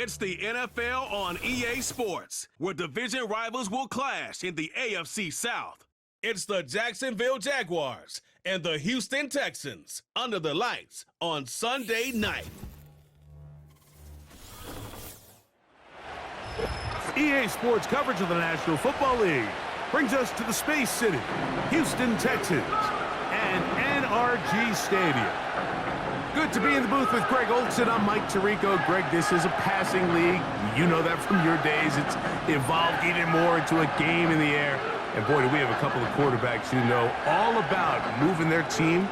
It's the NFL on EA Sports, where division rivals will clash in the AFC South. It's the Jacksonville Jaguars and the Houston Texans under the lights on Sunday night. EA Sports coverage of the National Football League brings us to the Space City, Houston Texans, and NRG Stadium. Good to be in the booth with Greg Olson. I'm Mike Tirico. Greg, this is a passing league. You know that from your days. It's evolved even more into a game in the air. And boy, do we have a couple of quarterbacks who know all about moving their team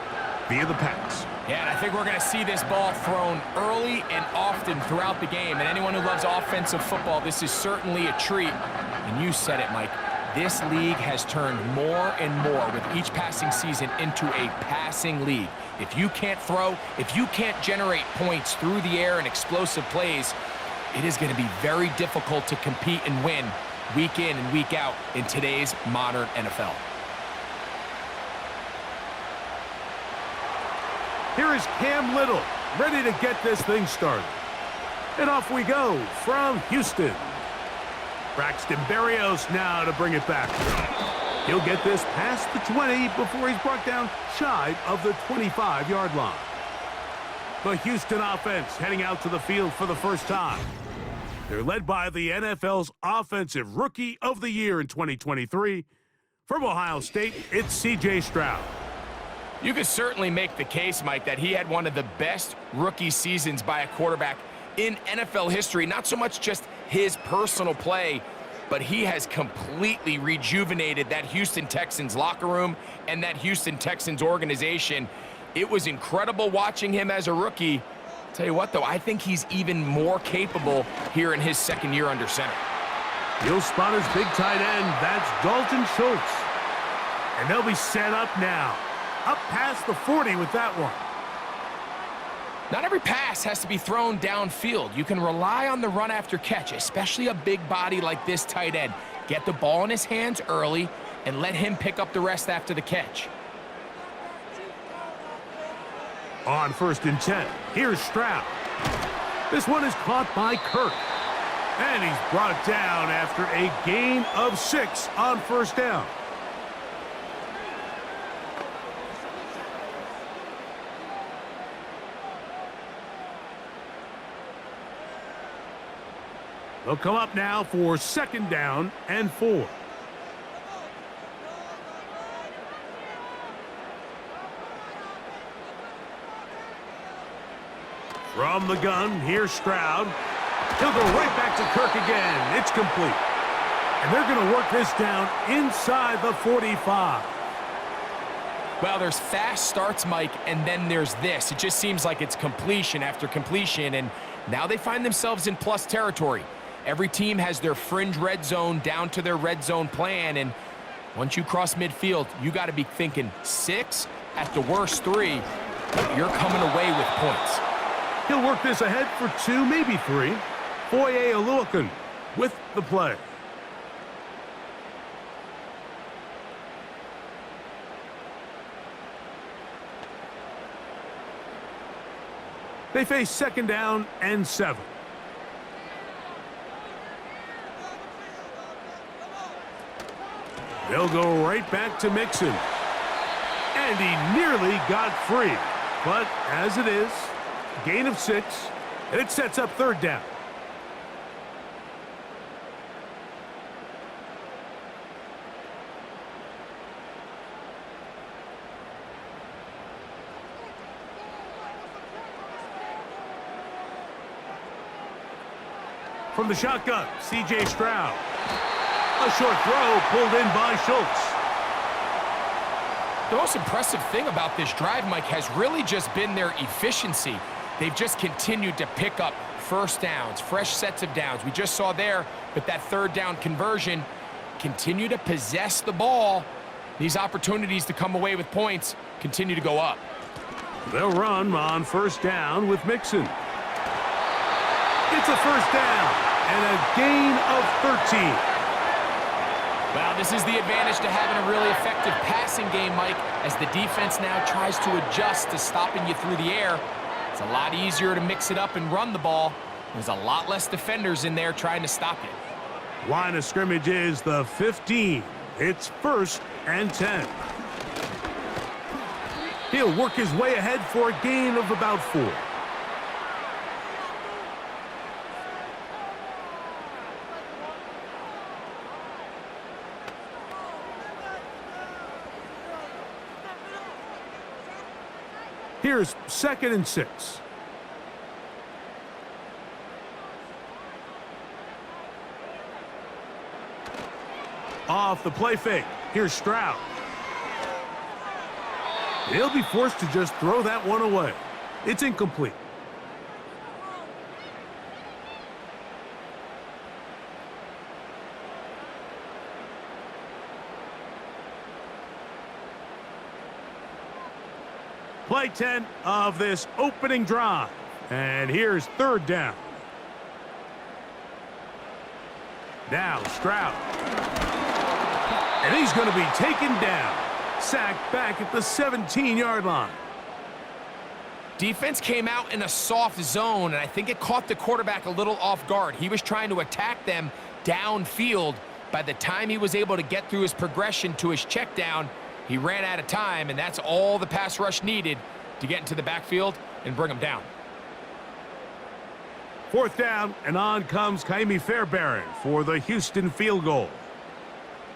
via the pass. Yeah, and I think we're going to see this ball thrown early and often throughout the game. And anyone who loves offensive football, this is certainly a treat. And you said it, Mike. This league has turned more and more with each passing season into a passing league. If you can't throw, if you can't generate points through the air and explosive plays, it is going to be very difficult to compete and win week in and week out in today's modern NFL. Here is Cam Little, ready to get this thing started. And off we go from Houston. Braxton Berrios now to bring it back. He'll get this past the 20 before he's brought down shy of the 25-yard line. The Houston offense heading out to the field for the first time. They're led by the NFL's Offensive Rookie of the Year in 2023. From Ohio State, it's C.J. Stroud. You could certainly make the case, Mike, that he had one of the best rookie seasons by a quarterback in NFL history. Not so much just his personal play, but he has completely rejuvenated that Houston Texans locker room and that Houston Texans organization. It was incredible watching him as a rookie. Tell you what, though, I think he's even more capable here in his second year under center. He'll spot his big tight end. That's Dalton Schultz. And they'll be set up now. Up past the 40 with that one. Not every pass has to be thrown downfield. You can rely on the run after catch, especially a big body like this tight end. Get the ball in his hands early and let him pick up the rest after the catch. On 1st and 10, here's Stroud. This one is caught by Kirk. And he's brought down after a gain of 6 on 1st down. They'll come up now for 2nd down and 4. From the gun, here's Stroud. He'll go right back to Kirk again. It's complete. And they're going to work this down inside the 45. Well, there's fast starts, Mike, and then there's this. It just seems like it's completion after completion, and now they find themselves in plus territory. Every team has their fringe red zone down to their red zone plan, and once you cross midfield, you got to be thinking 6, at the worst 3, but you're coming away with points. He'll work this ahead for 2, maybe 3. Foye Oluokun with the play. They face 2nd down and 7. They'll go right back to Mixon. And he nearly got free. But as it is, gain of 6, and it sets up 3rd down. From the shotgun, C.J. Stroud. A short throw pulled in by Schultz. The most impressive thing about this drive, Mike, has really just been their efficiency. They've just continued to pick up 1st downs, fresh sets of downs. We just saw there with that 3rd down conversion, continue to possess the ball. These opportunities to come away with points continue to go up. They'll run on 1st down with Mixon. It's a 1st down and a gain of 13. Well, this is the advantage to having a really effective passing game, Mike, as the defense now tries to adjust to stopping you through the air. It's a lot easier to mix it up and run the ball. There's a lot less defenders in there trying to stop it. Line of scrimmage is the 15. It's 1st and 10. He'll work his way ahead for a gain of about 4. Here's 2nd and 6. Off the play fake. Here's Stroud. He'll be forced to just throw that one away. It's incomplete. Play 10 of this opening drive. And here's 3rd down. Now Stroud. And he's going to be taken down. Sacked back at the 17-yard line. Defense came out in a soft zone, and I think it caught the quarterback a little off guard. He was trying to attack them downfield. By the time he was able to get through his progression to his check down, he ran out of time, and that's all the pass rush needed to get into the backfield and bring him down. 4th down, and on comes Kaimi Fairbairn for the Houston field goal.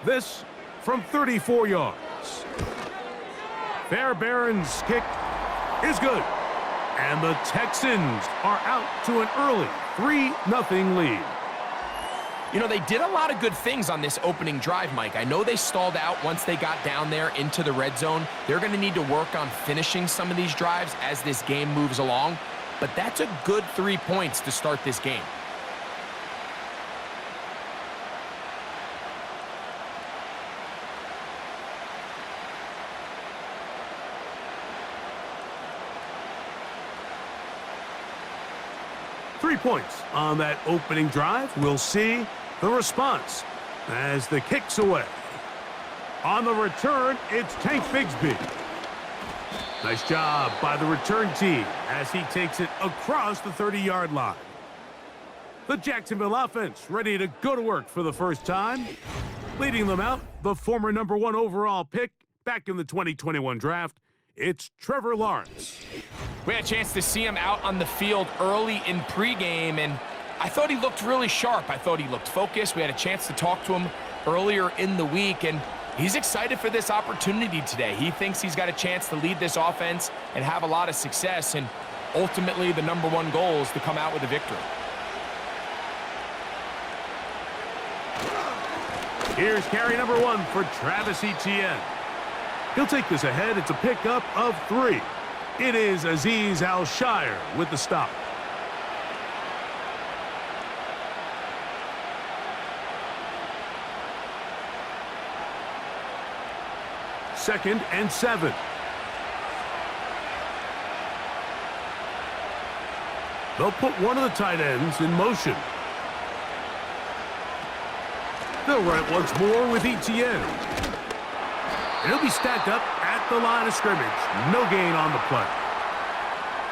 This from 34 yards. Fairbairn's kick is good. And the Texans are out to an early 3-0 lead. You know, they did a lot of good things on this opening drive, Mike. I know they stalled out once they got down there into the red zone. They're going to need to work on finishing some of these drives as this game moves along. But that's a good 3 points to start this game. Three points on that opening drive. We'll see the response as the kick's away. On the return, it's Tank Bigsby. Nice job by the return team as he takes it across the 30-yard line. The Jacksonville offense ready to go to work for the first time. Leading them out, the former #1 overall pick back in the 2021 draft, it's Trevor Lawrence. We had a chance to see him out on the field early in pregame, and I thought he looked really sharp. I thought he looked focused. We had a chance to talk to him earlier in the week, and he's excited for this opportunity today. He thinks he's got a chance to lead this offense and have a lot of success, and ultimately the #1 goal is to come out with a victory. Here's carry #1 for Travis Etienne. He'll take this ahead. It's a pickup of 3. It is Azeez Al-Shire with the stop. Second and 7. They'll put one of the tight ends in motion. They'll run it once more with Etienne. And he'll be stacked up at the line of scrimmage. No gain on the play.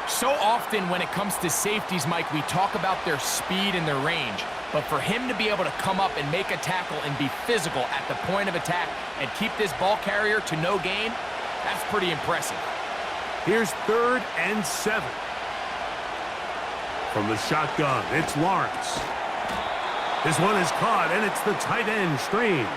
So often when it comes to safeties, Mike, we talk about their speed and their range. But for him to be able to come up and make a tackle and be physical at the point of attack and keep this ball carrier to no gain, that's pretty impressive. Here's 3rd and 7. From the shotgun, it's Lawrence. This one is caught, and it's the tight end, Strange.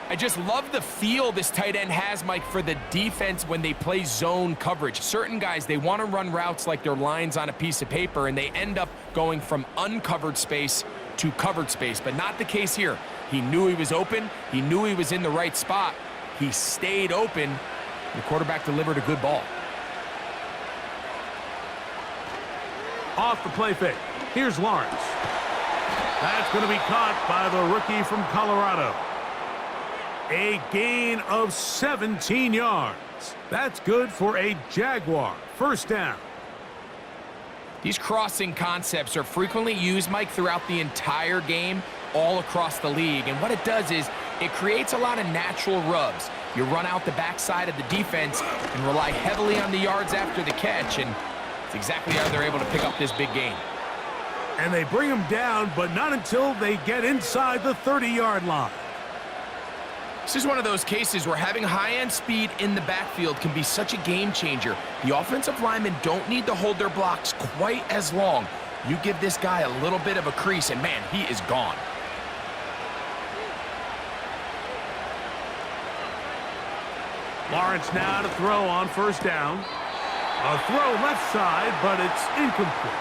I just love the feel this tight end has, Mike, for the defense when they play zone coverage. Certain guys, they want to run routes like they're lines on a piece of paper, and they end up going from uncovered space to covered space, but not the case here. He knew he was open. He knew he was in the right spot. He stayed open. The quarterback delivered a good ball. Off the play fake. Here's Lawrence. That's going to be caught by the rookie from Colorado. A gain of 17 yards. That's good for a Jaguar. First down. These crossing concepts are frequently used, Mike, throughout the entire game, all across the league. And what it does is it creates a lot of natural rubs. You run out the backside of the defense and rely heavily on the yards after the catch. And exactly how they're able to pick up this big gain. And they bring him down, but not until they get inside the 30-yard line. This is one of those cases where having high-end speed in the backfield can be such a game changer. The offensive linemen don't need to hold their blocks quite as long. You give this guy a little bit of a crease, and man, he is gone. Lawrence now to throw on first down. A throw left side, but it's incomplete.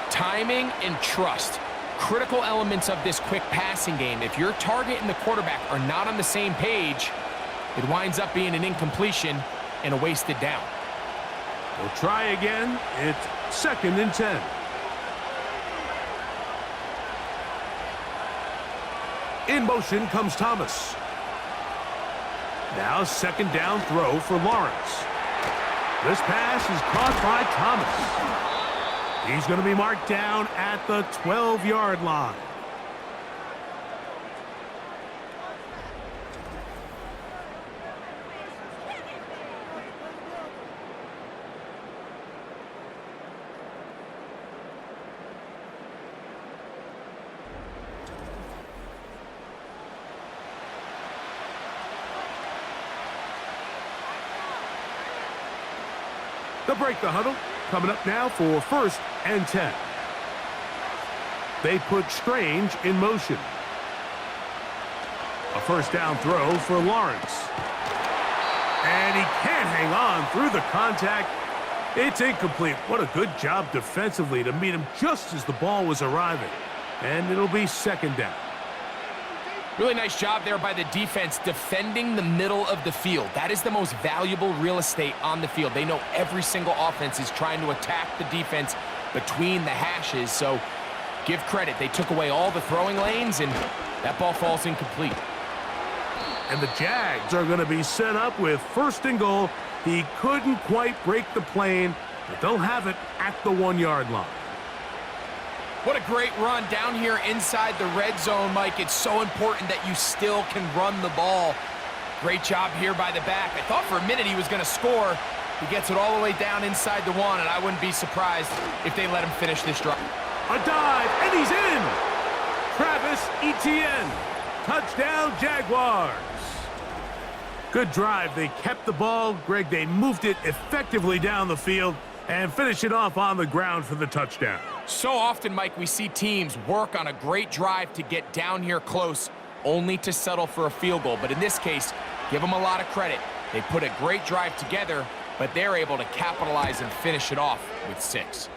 Timing and trust. Critical elements of this quick passing game. If your target and the quarterback are not on the same page, it winds up being an incompletion and a wasted down. We'll try again. It's 2nd and 10. In motion comes Thomas. Now 2nd down throw for Lawrence. This pass is caught by Thomas. He's going to be marked down at the 12-yard line. They'll break the huddle. Coming up now for 1st and 10. They put Strange in motion. A 1st down throw for Lawrence. And he can't hang on through the contact. It's incomplete. What a good job defensively to meet him just as the ball was arriving. And it'll be 2nd down. Really nice job there by the defense defending the middle of the field. That is the most valuable real estate on the field. They know every single offense is trying to attack the defense between the hashes, so give credit. They took away all the throwing lanes, and that ball falls incomplete. And the Jags are going to be set up with 1st and goal. He couldn't quite break the plane, but they'll have it at the 1-yard line. What a great run down here inside the red zone, Mike. It's so important that you still can run the ball. Great job here by the back. I thought for a minute he was going to score. He gets it all the way down inside the 1, and I wouldn't be surprised if they let him finish this drive. A dive, and he's in! Travis Etienne. Touchdown, Jaguars. Good drive. They kept the ball. Greg, they moved it effectively down the field and finish it off on the ground for the touchdown. So often, Mike, we see teams work on a great drive to get down here close, only to settle for a field goal. But in this case, give them a lot of credit. They put a great drive together, but they're able to capitalize and finish it off with 6.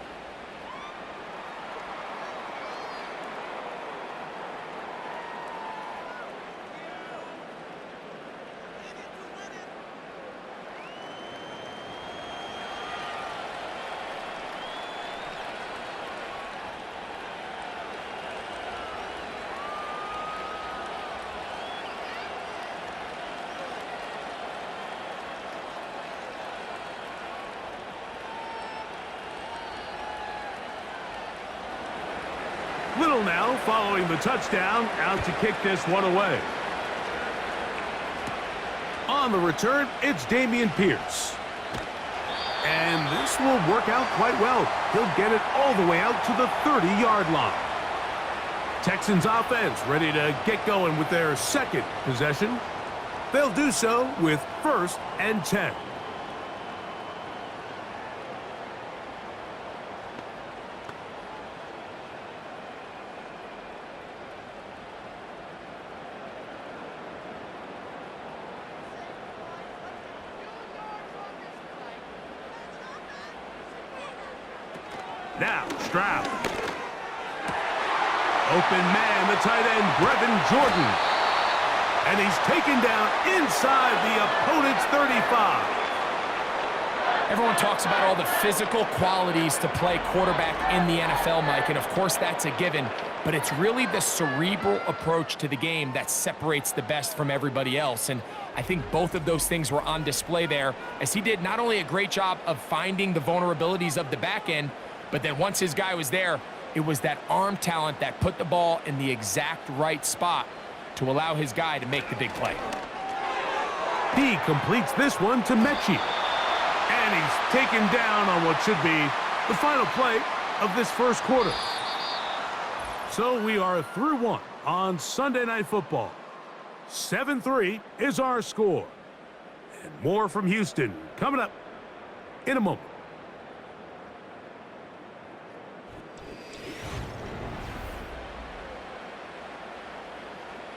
Little now following the touchdown, out to kick this one away. On the return, it's Dameon Pierce. And this will work out quite well. He'll get it all the way out to the 30-yard line. Texans offense ready to get going with their 2nd possession. They'll do so with 1st and 10. Now, Stroud. Open man, the tight end, Brevin Jordan. And he's taken down inside the opponent's 35. Everyone talks about all the physical qualities to play quarterback in the NFL, Mike, and of course that's a given, but it's really the cerebral approach to the game that separates the best from everybody else, and I think both of those things were on display there, as he did not only a great job of finding the vulnerabilities of the back end, but then once his guy was there, it was that arm talent that put the ball in the exact right spot to allow his guy to make the big play. He completes this one to Mechie. And he's taken down on what should be the final play of this first quarter. So we are through one on Sunday Night Football. 7-3 is our score. And more from Houston coming up in a moment.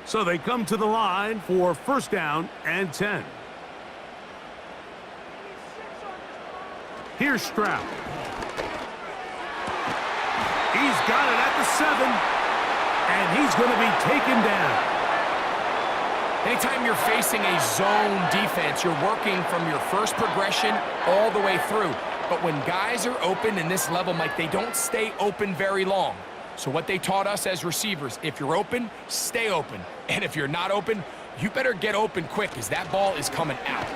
So they come to the line for first down and 10. Here's Stroud. He's got it at the 7, and he's going to be taken down. Anytime you're facing a zone defense, you're working from your first progression all the way through. But when guys are open in this level, Mike, they don't stay open very long. So what they taught us as receivers, if you're open, stay open. And if you're not open, you better get open quick because that ball is coming out.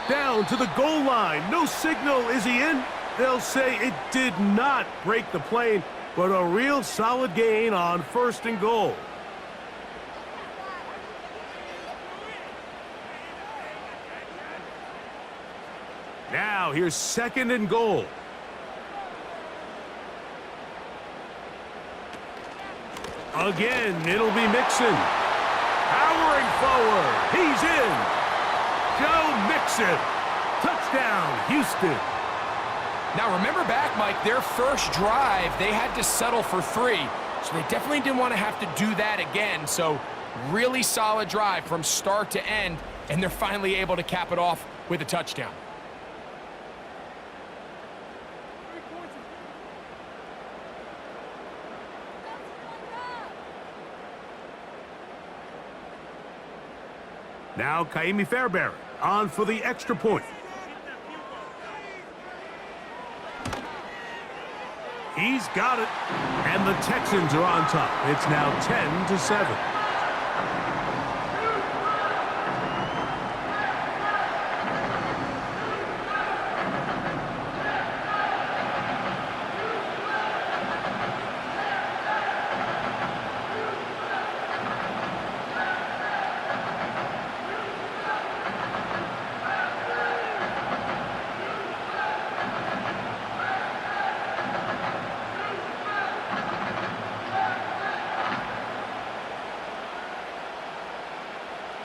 Down to the goal line. No signal. Is he in? They'll say it did not break the plane, but a real solid gain on first and goal. Now here's second and goal. Again, it'll be Mixon. Powering forward. He's in. Joe Mixon. Touchdown, Houston. Now remember back, Mike, their first drive, they had to settle for 3. So they definitely didn't want to have to do that again. So really solid drive from start to end, and they're finally able to cap it off with a touchdown. Now Kaimi Fairbairn on for the extra point. He's got it. And the Texans are on top. It's now 10-7.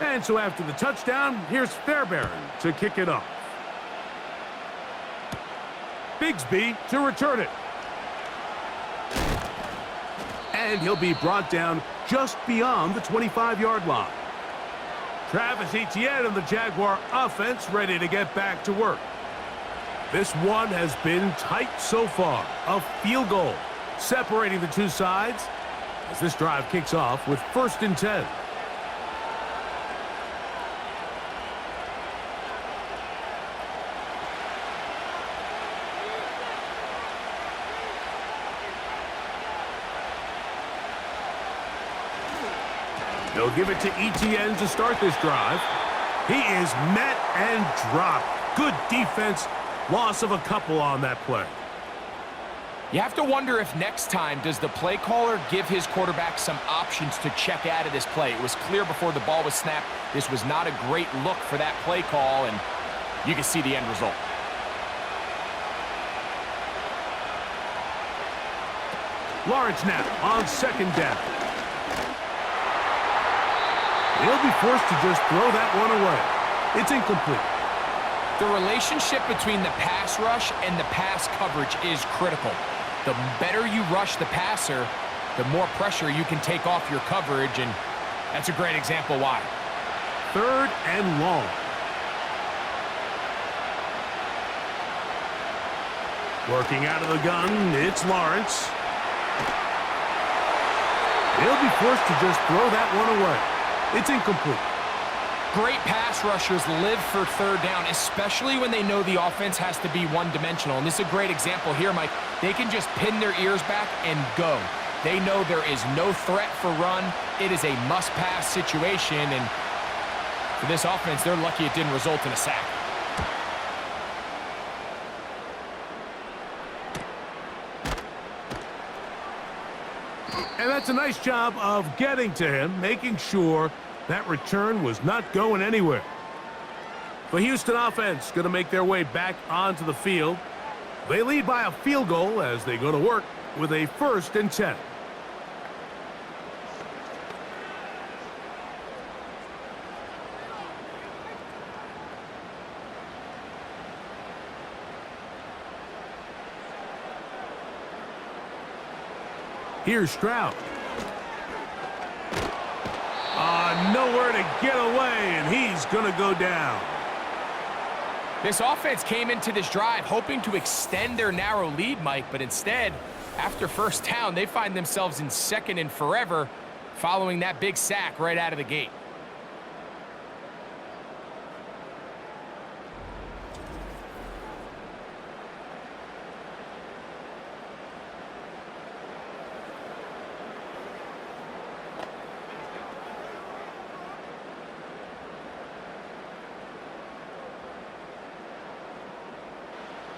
And so after the touchdown, here's Fairbairn to kick it off. Bigsby to return it. And he'll be brought down just beyond the 25-yard line. Travis Etienne and the Jaguar offense ready to get back to work. This one has been tight so far. A field goal separating the two sides as this drive kicks off with first and 10. They'll give it to Etienne to start this drive. He is met and dropped. Good defense. Loss of a couple on that play. You have to wonder if next time does the play caller give his quarterback some options to check out of this play. It was clear before the ball was snapped. This was not a great look for that play call, and you can see the end result. Lawrence now on second down. He'll be forced to just throw that one away. It's incomplete. The relationship between the pass rush and the pass coverage is critical. The better you rush the passer, the more pressure you can take off your coverage, and that's a great example why. Third and long. Working out of the gun, it's Lawrence. He'll be forced to just throw that one away. It's incomplete. Great pass rushers live for third down, especially when they know the offense has to be one-dimensional. And this is a great example here, Mike. They can just pin their ears back and go. They know there is no threat for run. It is a must-pass situation. And for this offense, they're lucky it didn't result in a sack. And that's a nice job of getting to him, making sure that return was not going anywhere. The Houston offense going to make their way back onto the field. They lead by a field goal as they go to work with a 1st and 10. Here's Stroud. Nowhere to get away, and he's going to go down. This offense came into this drive hoping to extend their narrow lead, Mike, but instead, after first down, they find themselves in 2nd and forever following that big sack right out of the gate.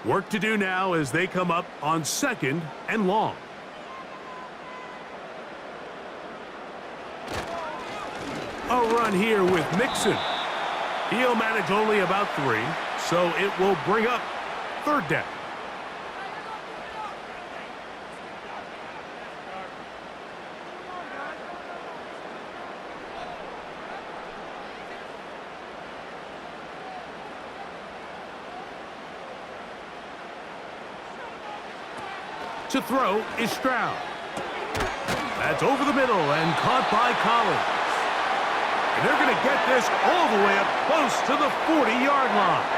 Work to do now as they come up on 2nd and long. A run here with Mixon. He'll manage only about 3, so it will bring up 3rd down. To throw is Stroud. That's over the middle and caught by Collins. And they're going to get this all the way up close to the 40-yard line.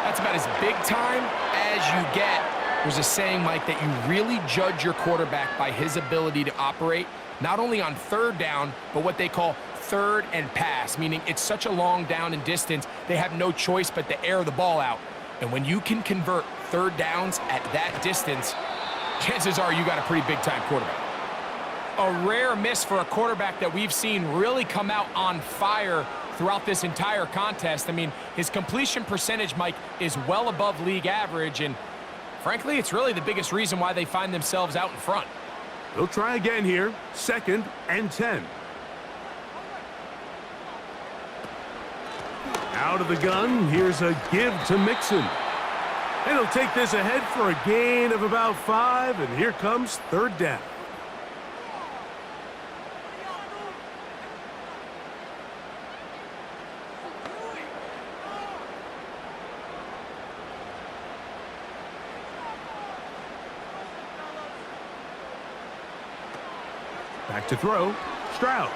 That's about as big time as you get. There's a saying, Mike, that you really judge your quarterback by his ability to operate, not only on 3rd down, but what they call 3rd and pass, meaning it's such a long down and distance, they have no choice but to air the ball out. And when you can convert 3rd downs at that distance, chances are you got a pretty big-time quarterback. A rare miss for a quarterback that we've seen really come out on fire throughout this entire contest. I mean, his completion percentage, Mike, is well above league average, and frankly, it's really the biggest reason why they find themselves out in front. They'll try again here, 2nd and 10. Out of the gun, here's a give to Mixon. And he'll take this ahead for a gain of about 5, and here comes 3rd down. Back to throw, Stroud.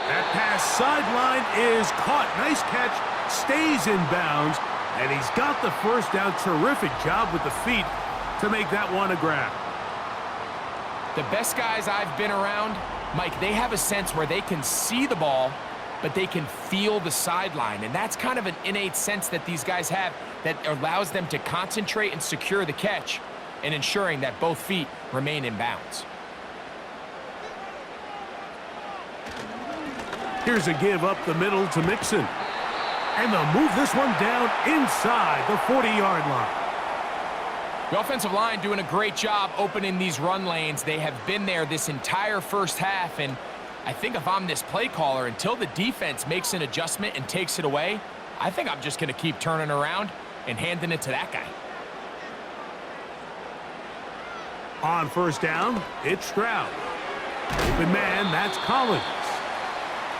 That pass sideline is caught. Nice catch, stays in bounds, and he's got the 1st down. Terrific job with the feet to make that one a grab. The best guys I've been around, Mike, they have a sense where they can see the ball, but they can feel the sideline, and that's kind of an innate sense that these guys have that allows them to concentrate and secure the catch and ensuring that both feet remain in bounds. Here's a give up the middle to Mixon. And they'll move this one down inside the 40-yard line. The offensive line doing a great job opening these run lanes. They have been there this entire first half, and I think if I'm this play caller, until the defense makes an adjustment and takes it away, I think I'm just going to keep turning around and handing it to that guy. On 1st down, it's Stroud. Open man, that's Collins.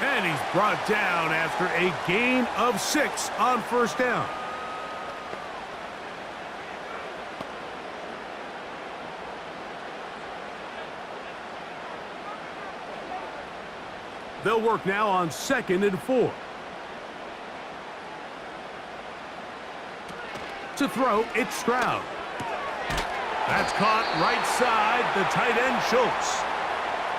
And he's brought down after a gain of 6 on 1st down. They'll work now on 2nd and 4. To throw, it's Stroud. That's caught right side, the tight end Schultz.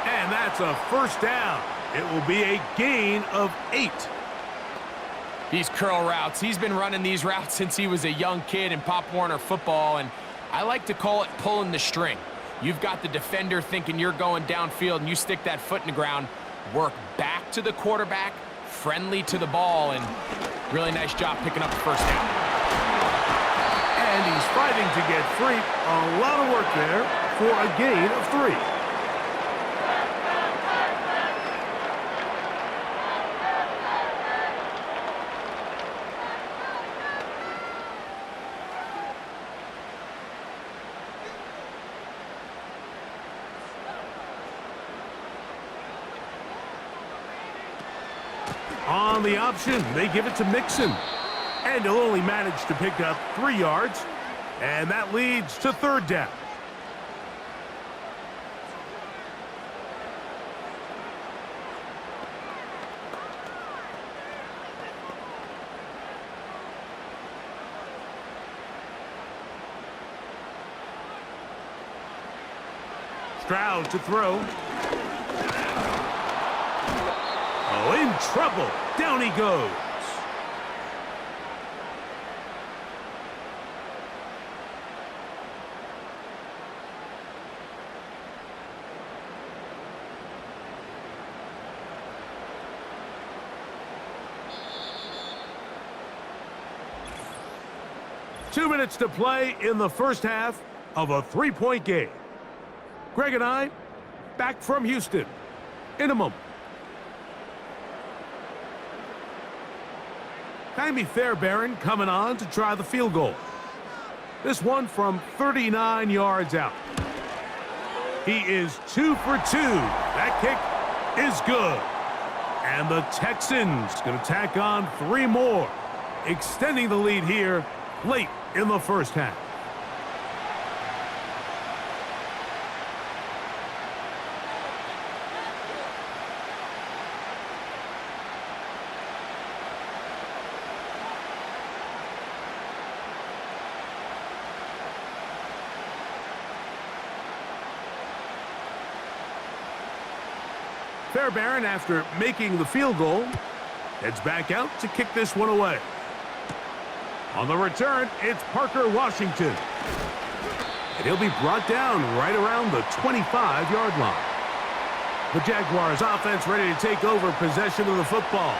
And that's a 1st down. It will be a gain of 8. These curl routes, he's been running these routes since he was a young kid in Pop Warner football, and I like to call it pulling the string. You've got the defender thinking you're going downfield, and you stick that foot in the ground, work back to the quarterback, friendly to the ball, and really nice job picking up the 1st down. And he's fighting to get free. A lot of work there for a gain of 3. On the option, they give it to Mixon. And he'll only manage to pick up 3 yards. And that leads to 3rd down. Stroud to throw. Oh, in trouble. Down he goes. Two minutes to play in the first half of a 3-point game. Greg and I, back from Houston in a moment. Jaime Fairbairn coming on to try the field goal. This one from 39 yards out. He is 2 for 2. That kick is good. And the Texans going to tack on 3 more, extending the lead here late in the first half. Fairbairn, after making the field goal, heads back out to kick this one away. On the return, it's Parker Washington. And he'll be brought down right around the 25-yard line. The Jaguars offense ready to take over possession of the football.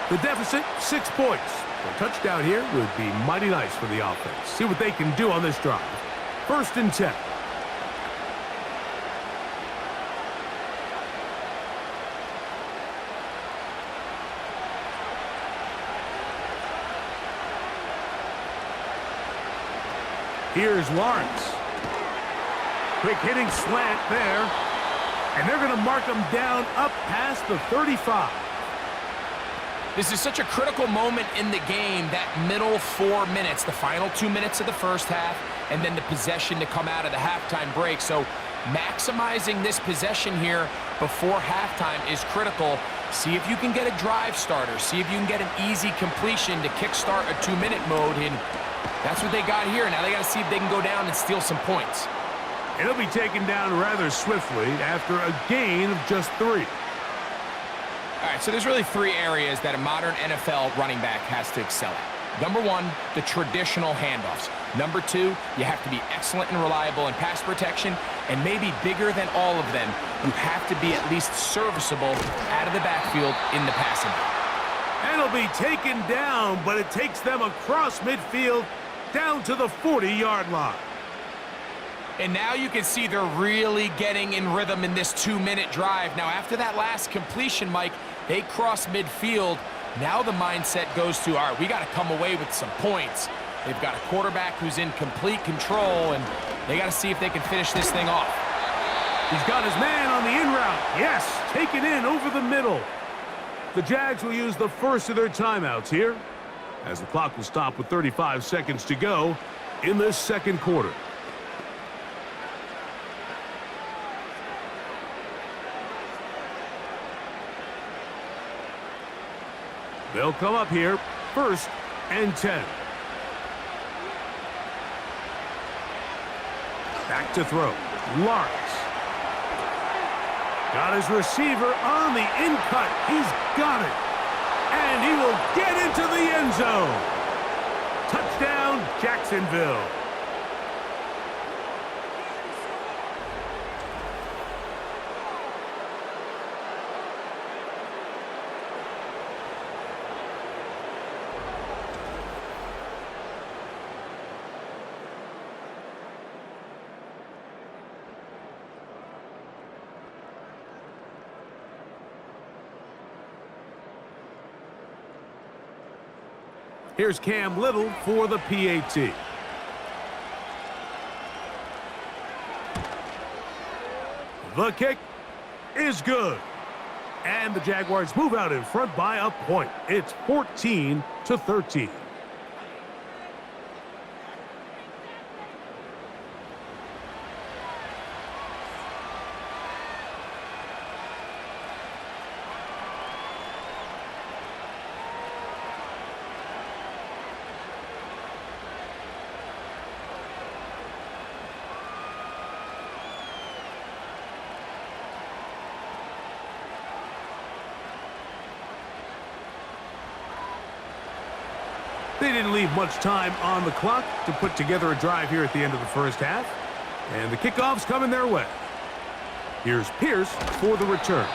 The deficit, 6 points. A touchdown here would be mighty nice for the offense. See what they can do on this drive. 1st and 10. Here's Lawrence. Quick hitting slant there. And they're going to mark him down up past the 35. This is such a critical moment in the game, that middle 4 minutes, the final 2 minutes of the first half, and then the possession to come out of the halftime break. So maximizing this possession here before halftime is critical. See if you can get a drive starter. See if you can get an easy completion to kickstart a 2-minute mode. And that's what they got here. Now they got to see if they can go down and steal some points. It'll be taken down rather swiftly after a gain of just 3. All right, so there's really 3 areas that a modern NFL running back has to excel at. Number 1, the traditional handoffs. Number 2, you have to be excellent and reliable in pass protection. And maybe bigger than all of them, you have to be at least serviceable out of the backfield in the passing game. And he'll be taken down, but it takes them across midfield down to the 40-yard line. And now you can see they're really getting in rhythm in this 2-minute drive. Now, after that last completion, Mike, they cross midfield. Now the mindset goes to, all right, we got to come away with some points. They've got a quarterback who's in complete control, and they got to see if they can finish this thing off. He's got his man on the in route. Yes, taken in over the middle. The Jags will use the first of their timeouts here, as the clock will stop with 35 seconds to go in this second quarter. They'll come up here, 1st and 10. Back to throw. Lawrence. Got his receiver on the in-cut. He's got it. And he will get into the end zone. Touchdown, Jacksonville. Here's Cam Little for the PAT. The kick is good. And the Jaguars move out in front by a point. It's 14-13. They didn't leave much time on the clock to put together a drive here at the end of the first half. And the kickoff's coming their way. Here's Pierce for the return.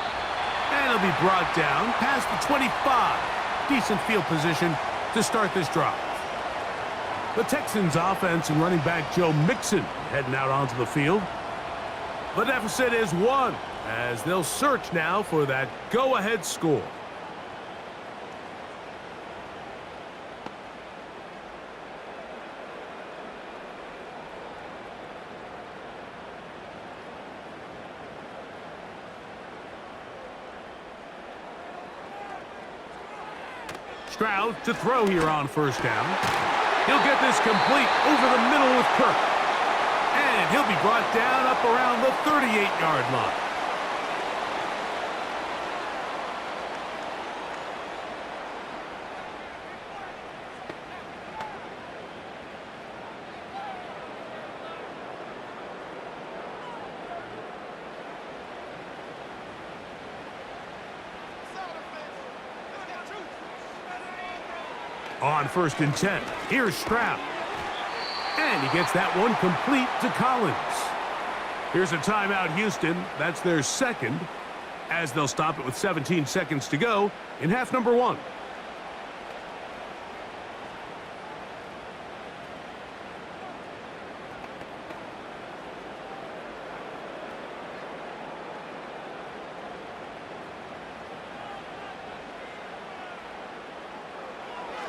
And it'll be brought down past the 25. Decent field position to start this drive. The Texans offense and running back Joe Mixon heading out onto the field. The deficit is 1 as they'll search now for that go-ahead score. Stroud to throw here on first down. He'll get this complete over the middle with Kirk. And he'll be brought down up around the 38-yard line. On 1st and 10, here's Stroud. And he gets that one complete to Collins. Here's a timeout, Houston. That's their second, as they'll stop it with 17 seconds to go in half number 1.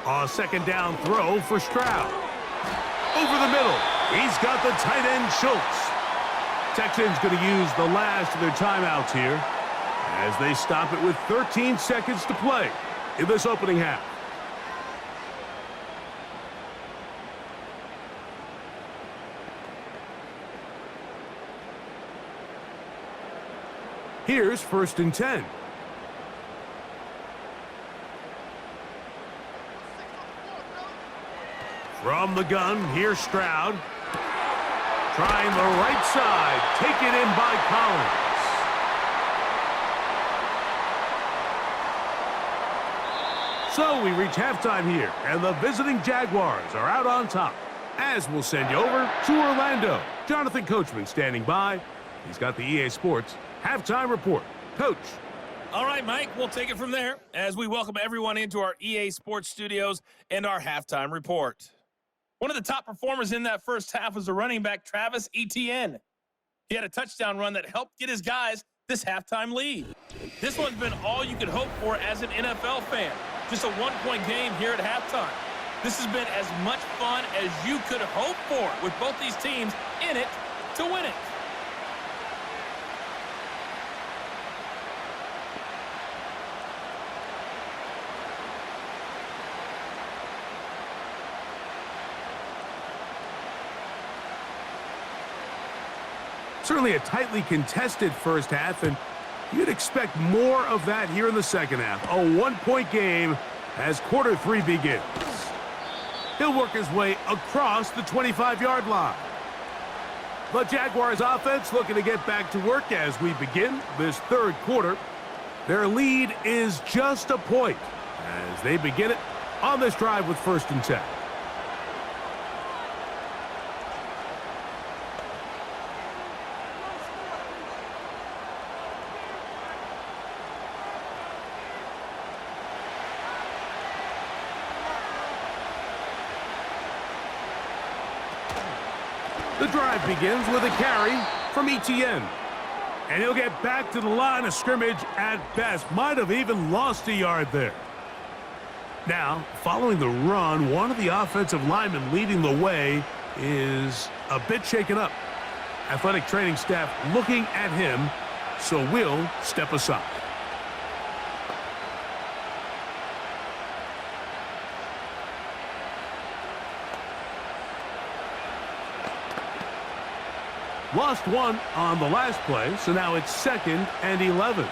A second down throw for Stroud. Over the middle. He's got the tight end Schultz. Texans going to use the last of their timeouts here as they stop it with 13 seconds to play in this opening half. Here's 1st and 10. From the gun, here's Stroud. Trying the right side. Taken in by Collins. So we reach halftime here, and the visiting Jaguars are out on top. As we'll send you over to Orlando. Jonathan Coachman standing by. He's got the EA Sports halftime report. Coach. All right, Mike, we'll take it from there as we welcome everyone into our EA Sports studios and our halftime report. One of the top performers in that first half was the running back Travis Etienne. He had a touchdown run that helped get his guys this halftime lead. This one's been all you could hope for as an NFL fan. Just a one-point game here at halftime. This has been as much fun as you could hope for with both these teams in it to win it. Certainly a tightly contested first half, and you'd expect more of that here in the second half. A one-point game as quarter 3 begins. He'll work his way across the 25-yard line. The Jaguars offense looking to get back to work as we begin this third quarter. Their lead is just a point as they begin it on this drive with 1st and 10. The drive begins with a carry from Etienne. And he'll get back to the line of scrimmage at best. Might have even lost a yard there. Now, following the run, one of the offensive linemen leading the way is a bit shaken up. Athletic training staff looking at him, so will step aside. Lost one on the last play, so now it's 2nd and 11.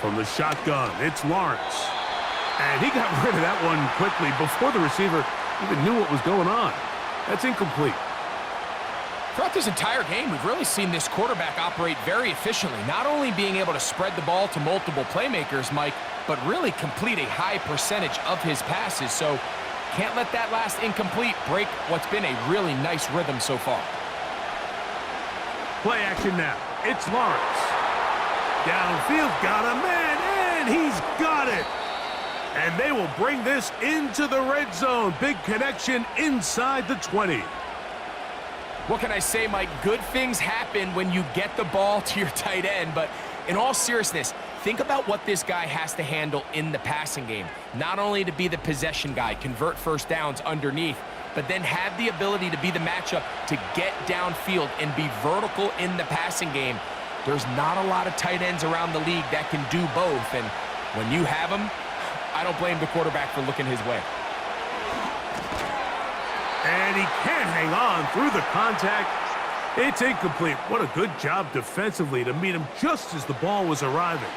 From the shotgun, it's Lawrence. And he got rid of that one quickly before the receiver even knew what was going on. That's incomplete. Throughout this entire game, we've really seen this quarterback operate very efficiently, not only being able to spread the ball to multiple playmakers, Mike, but really complete a high percentage of his passes. So can't let that last incomplete break what's been a really nice rhythm so far. Play action now. It's Lawrence. Downfield, got a man, and he's got it. And they will bring this into the red zone. Big connection inside the 20. What can I say, Mike? Good things happen when you get the ball to your tight end, but in all seriousness, think about what this guy has to handle in the passing game. Not only to be the possession guy, convert first downs underneath, but then have the ability to be the matchup to get downfield and be vertical in the passing game. There's not a lot of tight ends around the league that can do both, and when you have them, I don't blame the quarterback for looking his way. And he can't hang on through the contact. It's incomplete. What a good job defensively to meet him just as the ball was arriving.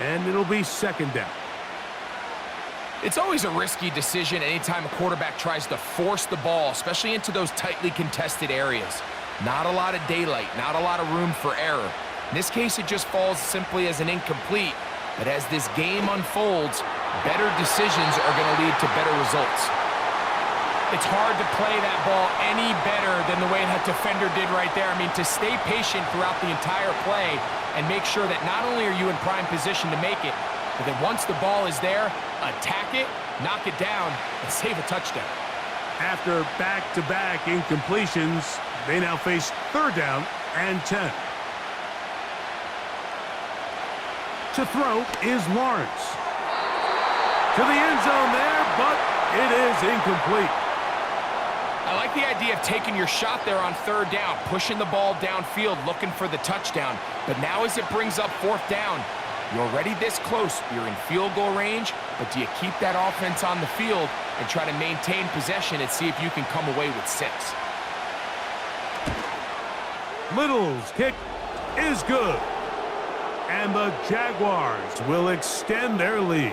And it'll be 2nd down. It's always a risky decision anytime a quarterback tries to force the ball, especially into those tightly contested areas. Not a lot of daylight, not a lot of room for error. In this case, it just falls simply as an incomplete. But as this game unfolds, better decisions are going to lead to better results. It's hard to play that ball any better than the way that defender did right there. I mean, to stay patient throughout the entire play and make sure that not only are you in prime position to make it, but that once the ball is there, attack it, knock it down, and save a touchdown. After back-to-back incompletions, they now face 3rd down and 10. To throw is Lawrence. To the end zone there, but it is incomplete. I like the idea of taking your shot there on 3rd down, pushing the ball downfield, looking for the touchdown. But now as it brings up 4th down, you're already this close. You're in field goal range, but do you keep that offense on the field and try to maintain possession and see if you can come away with 6? Little's kick is good. And the Jaguars will extend their lead.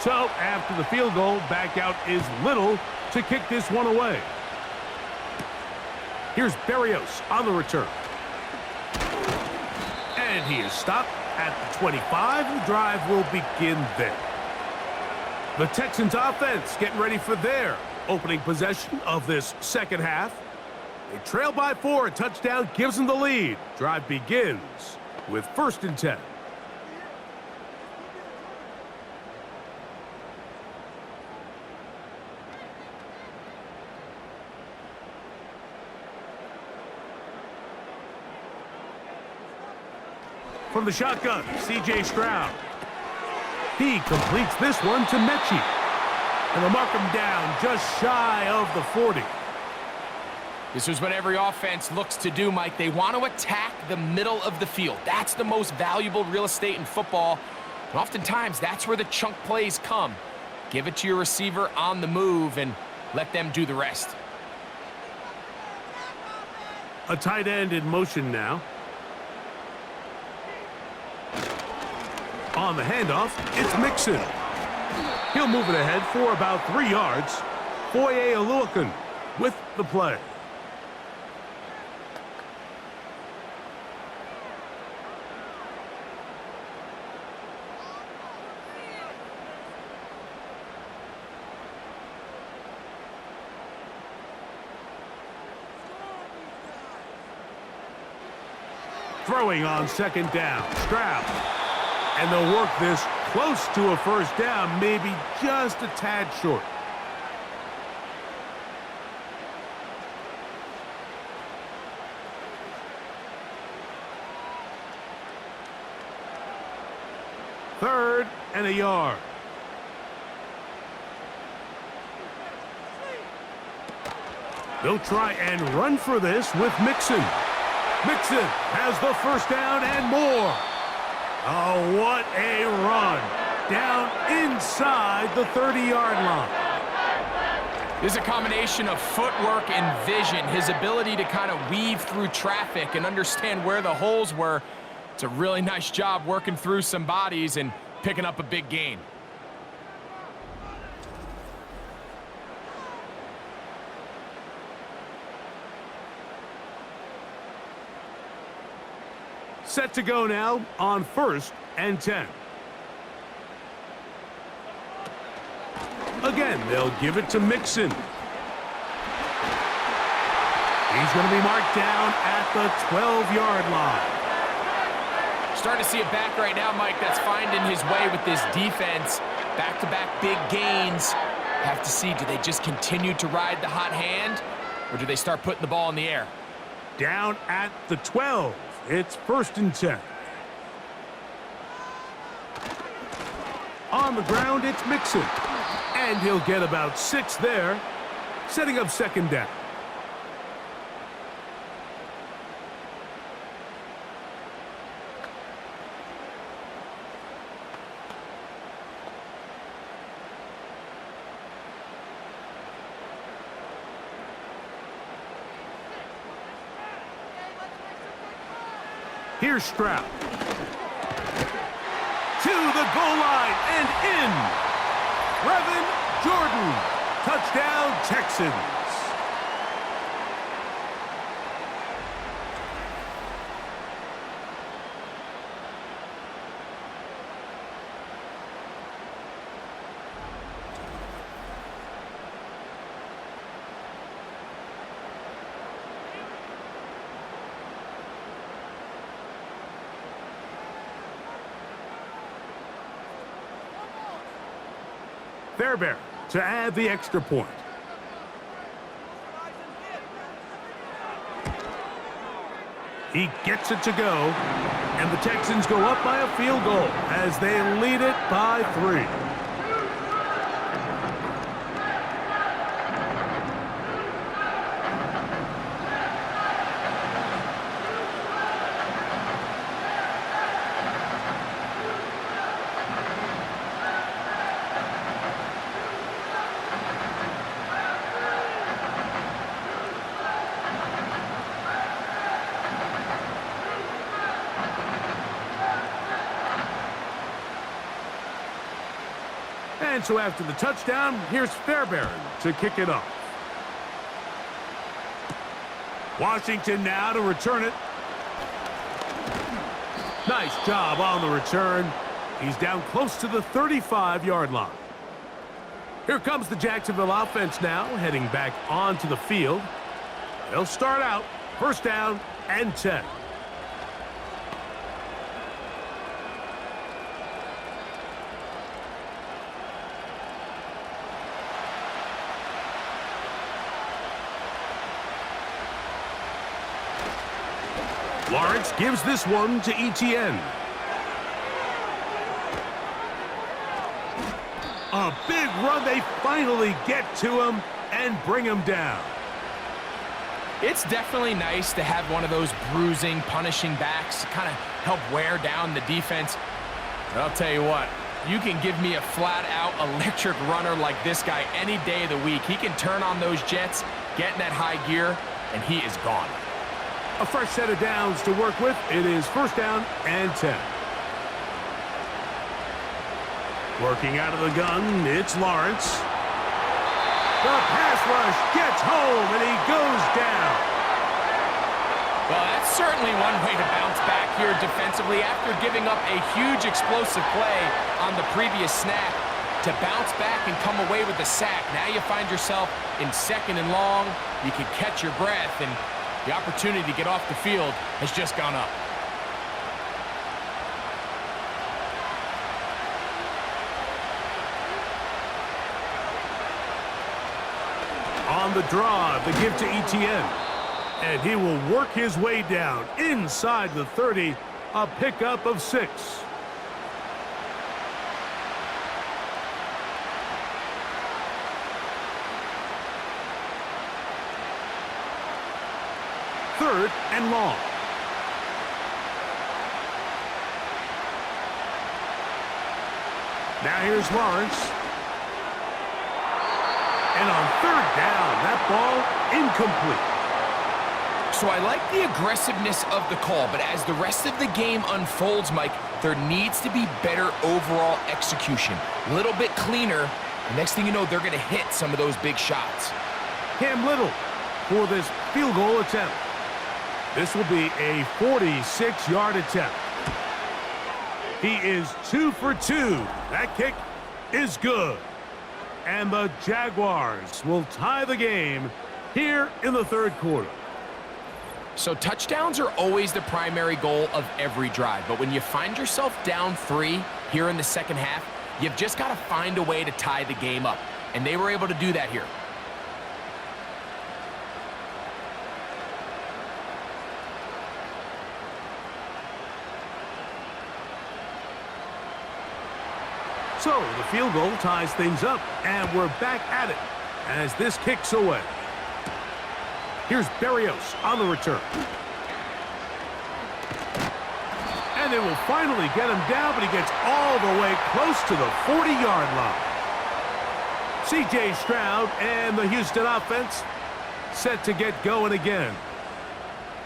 So, after the field goal, back out is Little to kick this one away. Here's Berrios on the return. And he is stopped at the 25. The drive will begin there. The Texans offense getting ready for their opening possession of this 2nd half. They trail by 4. A touchdown gives them the lead. Drive begins with 1st and 10. From the shotgun, C.J. Stroud. He completes this one to Mechie. And they'll mark him down just shy of the 40. This is what every offense looks to do, Mike. They want to attack the middle of the field. That's the most valuable real estate in football. And oftentimes, that's where the chunk plays come. Give it to your receiver on the move and let them do the rest. A tight end in motion now. On the handoff, it's Mixon. He'll move it ahead for about 3 yards. Foye Oluokun with the play. Throwing on 2nd down, Stroud. And they'll work this close to a 1st down, maybe just a tad short. 3rd and a yard. They'll try and run for this with Mixon. Mixon has the first down and more. Oh, what a run. Down inside the 30-yard line. This is a combination of footwork and vision. His ability to kind of weave through traffic and understand where the holes were. It's a really nice job working through some bodies and picking up a big gain. Set to go now on 1st and 10. Again, they'll give it to Mixon. He's going to be marked down at the 12-yard line. Starting to see a back right now, Mike, that's finding his way with this defense. Back-to-back big gains. Have to see, do they just continue to ride the hot hand, or do they start putting the ball in the air? Down at the 12. It's 1st and 10. On the ground, it's Mixon. And he'll get about 6 there, setting up 2nd down. Here's Stroud. To the goal line and in. Brevin Jordan. Touchdown, Texans. Fairbairn to add the extra point. He gets it to go, and the Texans go up by a field goal as they lead it by 3. And so after the touchdown, here's Fairbairn to kick it off. Washington now to return it. Nice job on the return. He's down close to the 35-yard line. Here comes the Jacksonville offense now, heading back onto the field. They'll start out 1st down and 10. Lawrence gives this one to Etienne. A big run. They finally get to him and bring him down. It's definitely nice to have one of those bruising, punishing backs to kind of help wear down the defense. But I'll tell you what, you can give me a flat-out electric runner like this guy any day of the week. He can turn on those jets, get in that high gear, and he is gone. A fresh set of downs to work with. It is 1st down and 10. Working out of the gun, it's Lawrence. The pass rush gets home, and he goes down. Well, that's certainly one way to bounce back here defensively after giving up a huge explosive play on the previous snap. To bounce back and come away with the sack. Now you find yourself in 2nd and long. You can catch your breath, and the opportunity to get off the field has just gone up. On the draw, the give to Etienne. And he will work his way down inside the 30, a pickup of 6. and long. Now here's Lawrence. And on third down, that ball incomplete. So I like the aggressiveness of the call, but as the rest of the game unfolds, Mike, there needs to be better overall execution. A little bit cleaner. The next thing you know, they're going to hit some of those big shots. Cam Little for this field goal attempt. This will be a 46-yard attempt. He is 2 for 2. That kick is good. And the Jaguars will tie the game here in the third quarter. So touchdowns are always the primary goal of every drive. But when you find yourself down 3 here in the second half, you've just got to find a way to tie the game up. And they were able to do that here. So the field goal ties things up, and we're back at it as this kicks away. Here's Berrios on the return. And they will finally get him down, but he gets all the way close to the 40-yard line. C.J. Stroud and the Houston offense set to get going again.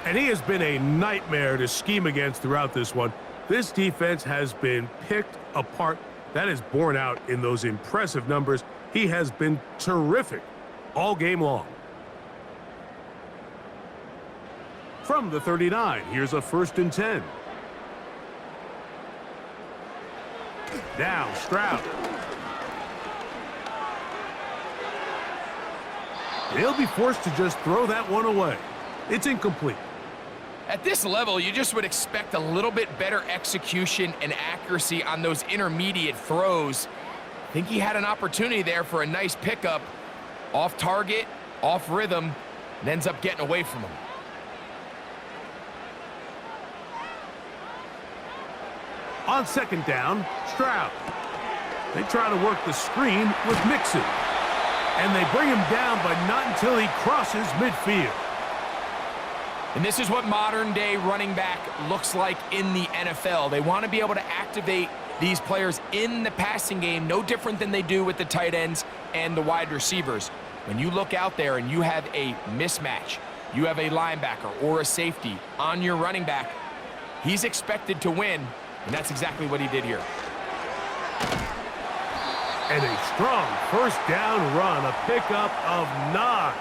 And he has been a nightmare to scheme against throughout this one. This defense has been picked apart. That is borne out in those impressive numbers. He has been terrific all game long. From the 39, here's a 1st and 10. Now Stroud. They'll be forced to just throw that one away. It's incomplete. At this level, you just would expect a little bit better execution and accuracy on those intermediate throws. I think he had an opportunity there for a nice pickup. Off target, off rhythm, and ends up getting away from him. On 2nd down, Stroud. They try to work the screen with Mixon. And they bring him down, but not until he crosses midfield. And this is what modern-day running back looks like in the NFL. They want to be able to activate these players in the passing game, no different than they do with the tight ends and the wide receivers. When you look out there and you have a mismatch, you have a linebacker or a safety on your running back, he's expected to win, and that's exactly what he did here. And a strong 1st down run, a pickup of 9,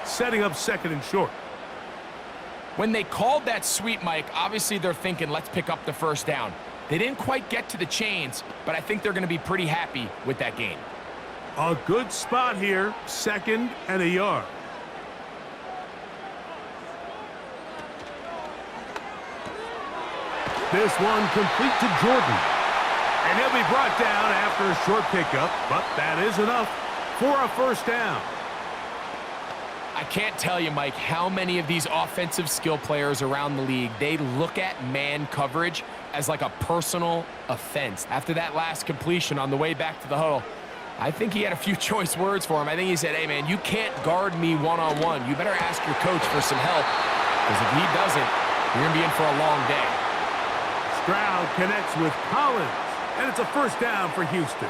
setting up 2nd and short. When they called that sweep, Mike, obviously they're thinking, let's pick up the 1st down. They didn't quite get to the chains, but I think they're going to be pretty happy with that gain. A good spot here, 2nd and a yard. This one complete to Jordan. And he'll be brought down after a short pickup, but that is enough for a 1st down. I can't tell you, Mike, how many of these offensive skill players around the league, they look at man coverage as like a personal offense. After that last completion on the way back to the huddle, I think he had a few choice words for him. I think he said, hey, man, you can't guard me one-on-one. You better ask your coach for some help, because if he doesn't, you're going to be in for a long day. Stroud connects with Collins, and it's a 1st down for Houston.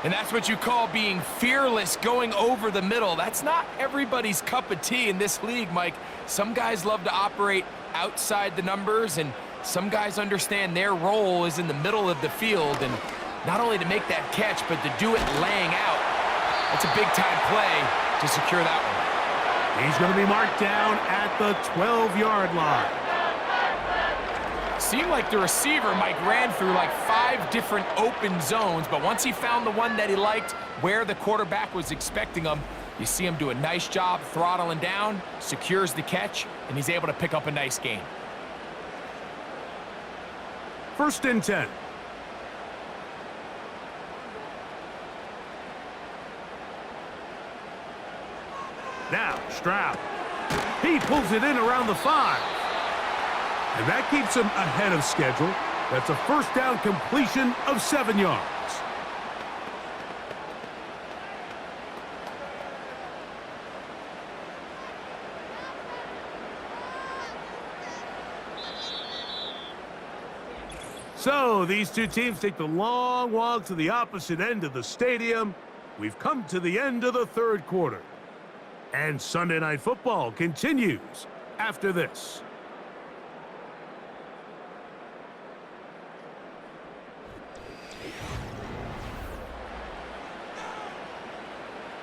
And that's what you call being fearless, going over the middle. That's not everybody's cup of tea in this league, Mike. Some guys love to operate outside the numbers, and some guys understand their role is in the middle of the field, and not only to make that catch, but to do it laying out. That's a big-time play to secure that one. He's going to be marked down at the 12-yard line. Seemed like the receiver, Mike, ran through like 5 different open zones, but once he found the one that he liked, where the quarterback was expecting him, you see him do a nice job throttling down, secures the catch, and he's able to pick up a nice gain. 1st and 10. Now, Stroud. He pulls it in around the 5. And that keeps him ahead of schedule. That's a 1st down completion of 7 yards. So these two teams take the long walk to the opposite end of the stadium. We've come to the end of the third quarter. And Sunday Night Football continues after this.